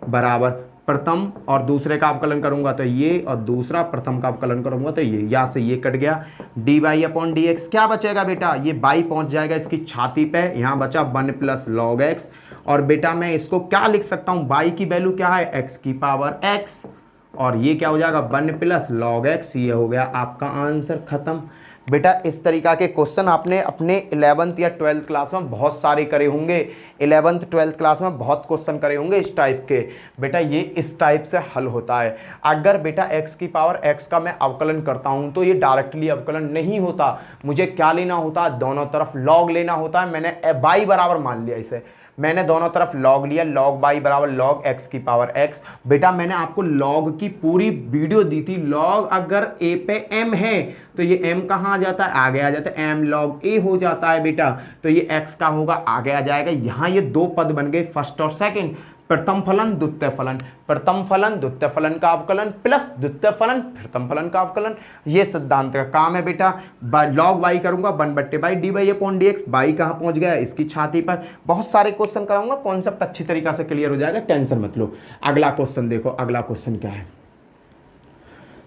बराबर प्रथम और दूसरे का अवकलन करूंगा तो ये, और दूसरा प्रथम का अवकलन करूंगा तो ये, यहाँ से ये कट गया, dy अपॉन dx क्या बचेगा बेटा, ये y पहुंच जाएगा इसकी छाती पे, यहाँ बचा 1 प्लस लॉग x। और बेटा मैं इसको क्या लिख सकता हूँ, y की वैल्यू क्या है, x की पावर x, और ये क्या हो जाएगा 1 प्लस लॉग x। ये हो गया आपका आंसर, खत्म। बेटा इस तरीका के क्वेश्चन आपने अपने 11th या 12th क्लास में बहुत सारे करे होंगे, 11th 12th क्लास में बहुत क्वेश्चन करे होंगे इस टाइप के। बेटा ये इस टाइप से हल होता है। अगर बेटा x की पावर x का मैं अवकलन करता हूं तो ये डायरेक्टली अवकलन नहीं होता, मुझे क्या लेना होता, दोनों तरफ लॉग लेना होता है। मैंने y बराबर मान लिया इसे, मैंने दोनों तरफ लॉग लिया, लॉग y बराबर लॉग x की पावर x। बेटा मैंने आपको लॉग की पूरी वीडियो दी थी, लॉग अगर a पे m है तो ये m कहाँ आ जाता है, आगे आ जाता है, m लॉग a हो जाता है बेटा, तो ये x का होगा आगे आ जाएगा। यहाँ ये दो पद बन गए, फर्स्ट और सेकंड, प्रथम फलन द्वितीय फलन, प्रथम फलन द्वितीय फलन का अवकलन प्लस द्वितीय फलन प्रथम फलन का अवकलन। ये सिद्धांत का काम है बेटा। लॉग y करूंगा 1/y dy upon dx, y कहाँ पहुंच गया, इसकी छाती पर। बहुत सारे क्वेश्चन कराऊंगा, कॉन्सेप्ट अच्छी तरीके से क्लियर हो जाएगा, टेंशन मत लो। अगला क्वेश्चन देखो, अगला क्वेश्चन क्या है,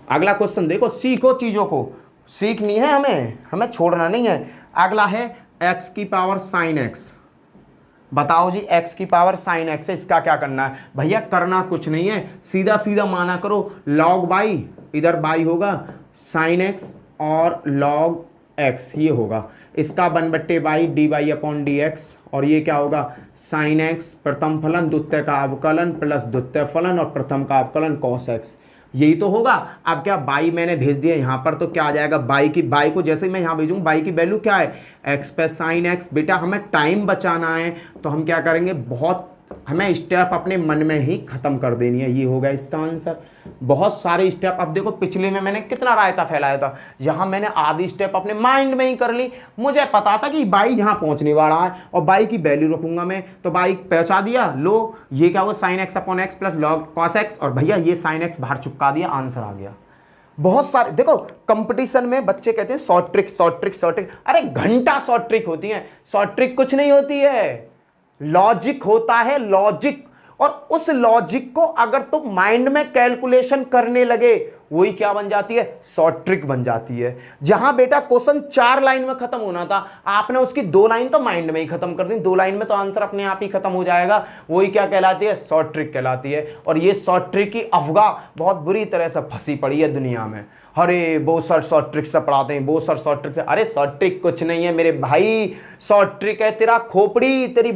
अगला क्वेश्चन देखो, सीखो चीजों को, सीखनी है हमें छोड़ना नहीं है। अगला है x की पावर साइन x। बताओ जी x की पावर साइन x है, इसका क्या करना है। भैया करना कुछ नहीं है, सीधा सीधा माना करो, log y, इधर y होगा साइन x और log x ये होगा, इसका 1/y dy अपॉन dx, और ये क्या होगा साइन x प्रथम फलन द्वितीय का अवकलन प्लस द्वितीय फलन और प्रथम का अवकलन cos x, यही तो होगा। अब क्या y मैंने भेज दिया यहाँ पर, तो क्या आ जाएगा y को जैसे मैं यहाँ भेजूंगा, y की वैल्यू क्या है x पे साइन x। बेटा हमें टाइम बचाना है तो हम क्या करेंगे, बहुत हमें स्टेप अपने मन में ही खत्म कर देनी है, ये होगा इसका आंसर। बहुत सारे स्टेप, अब देखो पिछले में मैंने कितना रायता फैलाया था, यहाँ मैंने आधी स्टेप अपने माइंड में ही कर ली। मुझे पता था कि बाई यहाँ पहुंचने वाला है और बाई की वैल्यू रखूंगा मैं, तो बाई पहुंचा दिया। लो ये क्या हुआ sine x upon x plus log cos x, और भैया ये साइन एक्स बाहर चिपका दिया, आंसर आ गया। बहुत सारे देखो कंपटीशन में बच्चे कहते हैं short trick short trick short trick, अरे घंटा शॉर्ट ट्रिक होती है, शॉर्ट ट्रिक कुछ नहीं होती है, लॉजिक होता है, लॉजिक। और उस लॉजिक को अगर तुम माइंड में कैलकुलेशन करने लगे, वही क्या बन जाती है, शॉर्ट ट्रिक बन जाती है। जहां बेटा क्वेश्चन 4 लाइन में खत्म होना था, आपने उसकी 2 लाइन तो माइंड में ही खत्म कर दी, 2 लाइन में तो आंसर अपने आप ही खत्म हो जाएगा, वही क्या कहलाती है, शॉर्ट ट्रिक कहलाती है। और ये शॉर्ट ट्रिक की अफवाह बहुत बुरी तरह से फंसी पड़ी है दुनिया में। अरे बहुत सारे शॉर्ट ट्रिक से पढ़ाते हैं, बहुत सारे शॉर्ट ट्रिक से, अरे शॉर्ट ट्रिक कुछ नहीं है मेरे भाई, शॉर्ट ट्रिक है तेरा खोपड़ी, तेरी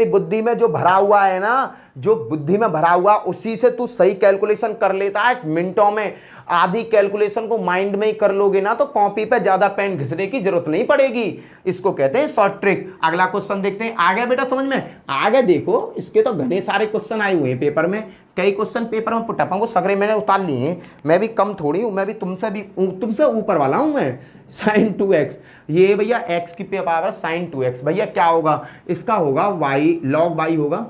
बुद्धि में जो भरा हुआ है ना, जो बुद्धि में भरा हुआ उसी से तू सही कैलकुलेशन कर लेता है मिनटों में। आधी कैलकुलेशन को माइंड में ही कर लोगे ना तो कॉपी पे ज्यादा पेन घिसने की जरूरत नहीं पड़ेगी, इसको कहते हैं शॉर्ट ट्रिक। अगला क्वेश्चन देखते हैं, आ गया बेटा समझ में, आगे देखो, इसके तो घने सारे क्वेश्चन आए हुए हैं पेपर में, कई क्वेश्चन पेपर में पुटअप वो सगरे मैंने उतार लिए हैं, मैं भी कम थोड़ी हूं, मैं भी तुमसे ऊपर वाला हूं मैं। साइन 2x, ये भैया x की पावर साइन 2x, भैया क्या होगा, इसका होगा y लॉग y होगा,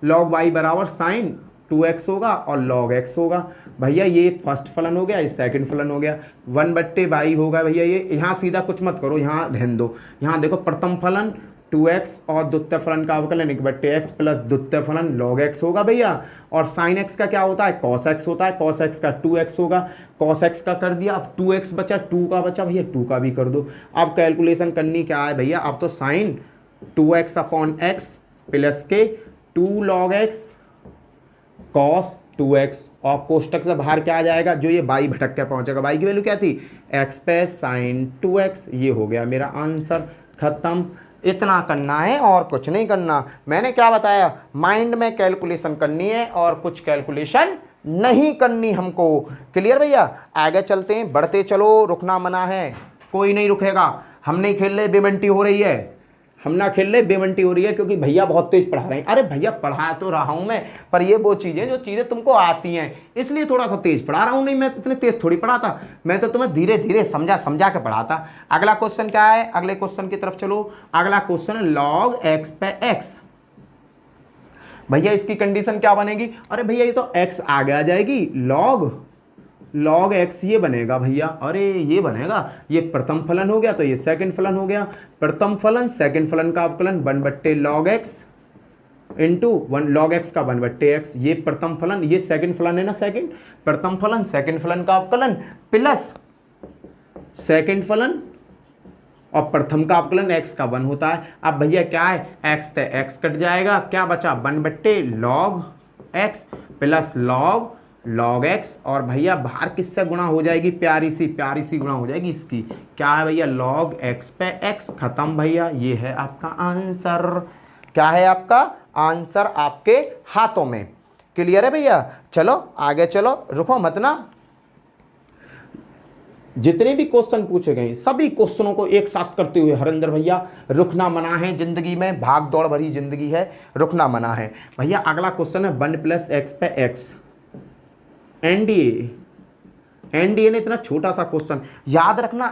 लॉग y बराबर साइन 2x होगा और log x होगा। भैया ये फर्स्ट फलन हो गया, ये सेकंड फलन हो गया, 1/y होगा भैया, ये यहाँ सीधा कुछ मत करो, यहाँ रहने दो। यहाँ देखो प्रथम फलन 2x और द्वितीय फलन का अवकलन 1/x प्लस द्वितीय फलन log x होगा भैया। और साइन x का क्या होता है, cos x होता है, cos x का 2x होगा, cos x का कर दिया, अब 2x बचा, 2 का बचा भैया, 2 का भी कर दो। अब कैलकुलेशन करनी क्या है भैया, अब तो sign 2x upon x plus के 2 log x cos 2x, और कोष्टक से बाहर क्या आ जाएगा, जो ये y भटक के पहुंचेगा, y की वैल्यू क्या थी x पे sin 2x। ये हो गया मेरा आंसर, खत्म। इतना करना है और कुछ नहीं करना। मैंने क्या बताया, माइंड में कैलकुलेशन करनी है और कुछ कैलकुलेशन नहीं करनी हमको। क्लियर भैया? आगे चलते हैं, बढ़ते चलो, रुकना मना है, कोई नहीं रुकेगा। हम नहीं खेल रहे बेमंटी हो रही है, हम ना खेल रहे बेमंटी हो रही है, क्योंकि भैया बहुत तेज पढ़ा रहे हैं। अरे भैया पढ़ा तो रहा हूं मैं, पर ये वो चीजें जो चीजें तुमको आती हैं, इसलिए थोड़ा सा तेज पढ़ा रहा हूं। नहीं मैं तो इतने तेज थोड़ी पढ़ाता, मैं तो तुम्हें धीरे धीरे समझा समझा के पढ़ाता। अगला क्वेश्चन क्या है, अगले क्वेश्चन की तरफ चलो। अगला क्वेश्चन है log x पे x। भैया इसकी कंडीशन क्या बनेगी, अरे भैया ये तो x आगे आ जाएगी, log x ये बनेगा भैया। अरे ये बनेगा, ये प्रथम फलन हो गया तो ये सेकंड फलन हो गया। प्रथम फलन सेकंड फलन का अवकलन 1/log x into 1 log x का 1/x। ये प्रथम फलन, ये सेकंड फलन है ना, सेकंड प्रथम फलन सेकंड फलन का अवकलन प्लस सेकंड फलन और प्रथम का अवकलन x का 1 होता है। अब भैया क्या है, x से x कट जाएगा, क्या बचा 1/log x plus log x, और भैया बाहर किससे गुणा हो जाएगी, प्यारी सी गुणा हो जाएगी इसकी। क्या है भैया, log x पे x। खत्म भैया, ये है आपका आंसर। क्या है आपका आंसर, आपके हाथों में। क्लियर है भैया? चलो आगे चलो, रुको मत ना। जितने भी क्वेश्चन पूछे गए सभी क्वेश्चनों को एक साथ करते हुए हरिंदर भैया, रुकना मना है। जिंदगी में भाग दौड़ भरी जिंदगी है, रुकना मना है भैया। अगला क्वेश्चन है 1+x पे x। एनडीए ने इतना छोटा सा क्वेश्चन याद रखना,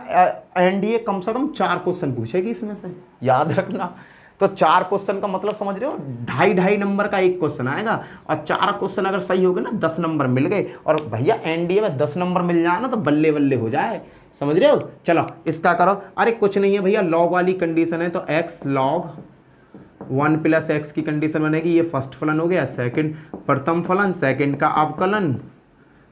एनडीए कम से कम 4 क्वेश्चन पूछेगी इसमें से, याद रखना। तो 4 क्वेश्चन का मतलब समझ रहे हो, 2.5 नंबर का एक क्वेश्चन आएगा, और 4 क्वेश्चन अगर सही हो गए ना 10 नंबर मिल गए। और भैया एनडीए में 10 नंबर मिल जाए ना तो बल्ले बल्ले हो जाए, समझ रहे हो? चलो इसका करो। अरे कुछ नहीं है भैया, लॉग वाली कंडीशन है तो x log 1+x की कंडीशन बनेगी। ये फर्स्ट फलन हो गया, सेकंड प्रथम फलन सेकंड का अवकलन।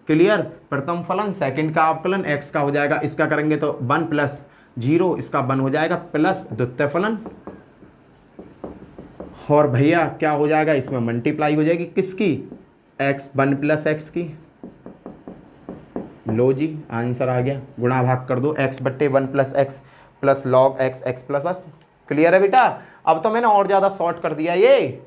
क्लियर? प्रथम फलन सेकंड का अवकलन x का हो जाएगा, इसका करेंगे तो 1 + 0, इसका 1 हो जाएगा, प्लस द्वितीय फलन। और भैया क्या हो जाएगा, इसमें मल्टीप्लाई हो जाएगी किसकी, x 1+x की। लो जी आंसर आ गया, गुणा भाग कर दो, x/1+x plus log x plus बस। क्लियर है बेटा? अब तो मैंने और ज़्यादा शॉर्ट कर दिया ये।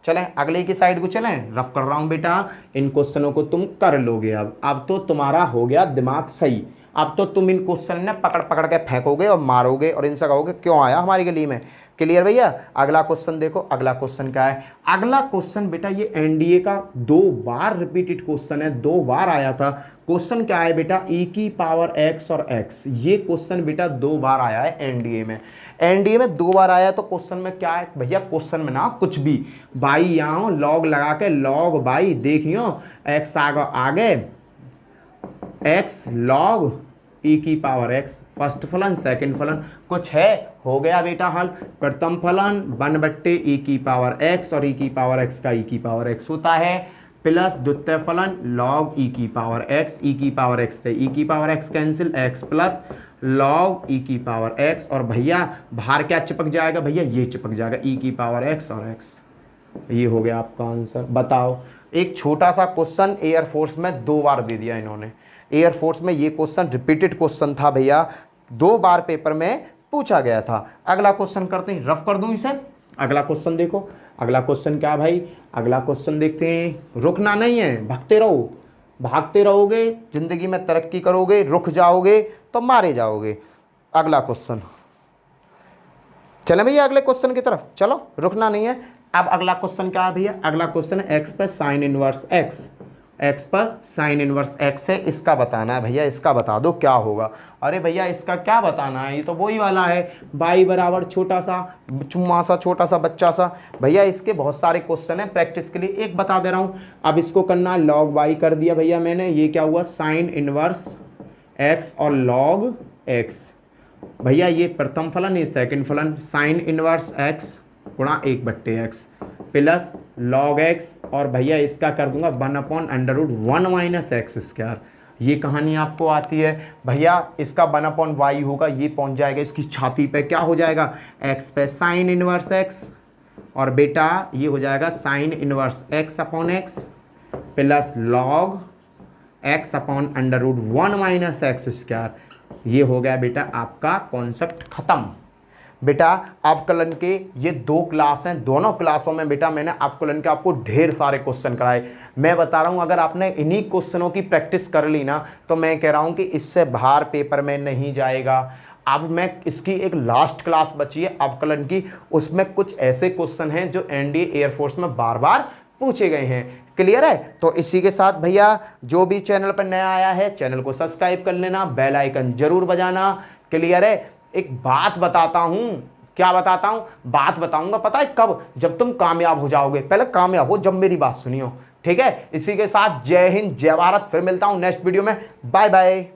चलें अगले की साइड को चलें, रफ कर रहा हूँ बेटा, इन क्वेश्चनों को तुम कर लोगे। अब तो तुम्हारा हो गया दिमाग सही। अब तो तुम इन क्वेश्चन ने पकड़ पकड़ के फेंकोगे और मारोगे और इनसे कहोगे क्यों आया हमारी गली में। क्लियर भैया? अगला क्वेश्चन देखो, अगला क्वेश्चन क्या है। अगला क्वेश्चन बेटा ये एनडीए का 2 बार रिपीटेड क्वेश्चन है, 2 बार आया था। क्वेश्चन क्या है बेटा, e⁻x और x। ये क्वेश्चन बेटा 2 बार आया है एनडीए में। एनडीए में 2 बार आया तो क्वेश्चन में क्या है भैया, क्वेश्चन में ना कुछ भी, बाई यहाँ लॉग लगा के लॉग बाई, देखियो x आगे x log e⁻x, फर्स्ट फलन सेकंड फलन कुछ है, हो गया बेटा हल। प्रथम फलन 1/e⁻x और e⁻x का e⁻x होता है, प्लस द्वितीय फलन log e⁻x, e⁻x से e⁻x cancel, x plus log e⁻x, और भैया बाहर क्या चिपक जाएगा भैया, ये चिपक जाएगा e⁻x और x। ये हो गया आपका आंसर। बताओ, एक छोटा सा क्वेश्चन एयरफोर्स में 2 बार दे दिया इन्होंने। एयरफोर्स में ये क्वेश्चन रिपीटेड क्वेश्चन था भैया, 2 बार पेपर में पूछा गया था। अगला क्वेश्चन करते हैं, रफ कर दूं इसे। अगला क्वेश्चन देखो, अगला क्वेश्चन क्या भाई, अगला क्वेश्चन देखते हैं। रुकना नहीं है, भागते रहो, भागते रहोगे जिंदगी में तरक्की करोगे, रुक जाओगे तो मारे जाओगे। अगला क्वेश्चन, चले भैया अगले क्वेश्चन की तरफ, चलो रुकना नहीं है। अब अगला क्वेश्चन क्या है भैया, अगला क्वेश्चन है x पर साइन इनवर्स x, x पर साइन इनवर्स x है, इसका बताना है भैया, इसका बता दो क्या होगा। अरे भैया इसका क्या बताना है, ये तो वही वाला है, y बराबर छोटा सा चुम्मा सा छोटा सा बच्चा सा। भैया इसके बहुत सारे क्वेश्चन हैं, प्रैक्टिस के लिए एक बता दे रहा हूँ। अब इसको करना, log y कर दिया भैया मैंने, ये क्या हुआ साइन इनवर्स x और log x। भैया ये प्रथम फलन, ये सेकंड फलन, साइन इनवर्स x गुणा 1/x प्लस log x, और भैया इसका कर दूंगा 1/√1 - x²। ये कहानी आपको आती है भैया, इसका 1/y होगा, ये पहुंच जाएगा इसकी छाती पे, क्या हो जाएगा x पे साइन इनवर्स x, और बेटा ये हो जाएगा sine inverse x/x plus log x upon under root 1 minus x square. ये हो गया बेटा आपका कॉन्सेप्ट खत्म। बेटा अवकलन के ये 2 क्लास हैं, दोनों क्लासों में बेटा मैंने अवकलन के आपको ढेर सारे क्वेश्चन कराए। मैं बता रहा हूं अगर आपने इन्हीं क्वेश्चनों की प्रैक्टिस कर ली ना तो मैं कह रहा हूं कि इससे बाहर पेपर में नहीं जाएगा। अब मैं इसकी एक लास्ट क्लास बची है अवकलन की, उसमें कुछ ऐसे क्वेश्चन हैं जो एनडीए एयरफोर्स में बार बार पूछे गए हैं। क्लियर है? तो इसी के साथ भैया जो भी चैनल पर नया आया है चैनल को सब्सक्राइब कर लेना, बेल आइकन जरूर बजाना। क्लियर है? एक बात बताता हूं, क्या बताता हूं, बात बताऊंगा पता है कब, जब तुम कामयाब हो जाओगे। पहले कामयाब हो जब मेरी बात सुनियो, ठीक है? इसी के साथ जय हिंद जय भारत, फिर मिलता हूं नेक्स्ट वीडियो में। Bye bye.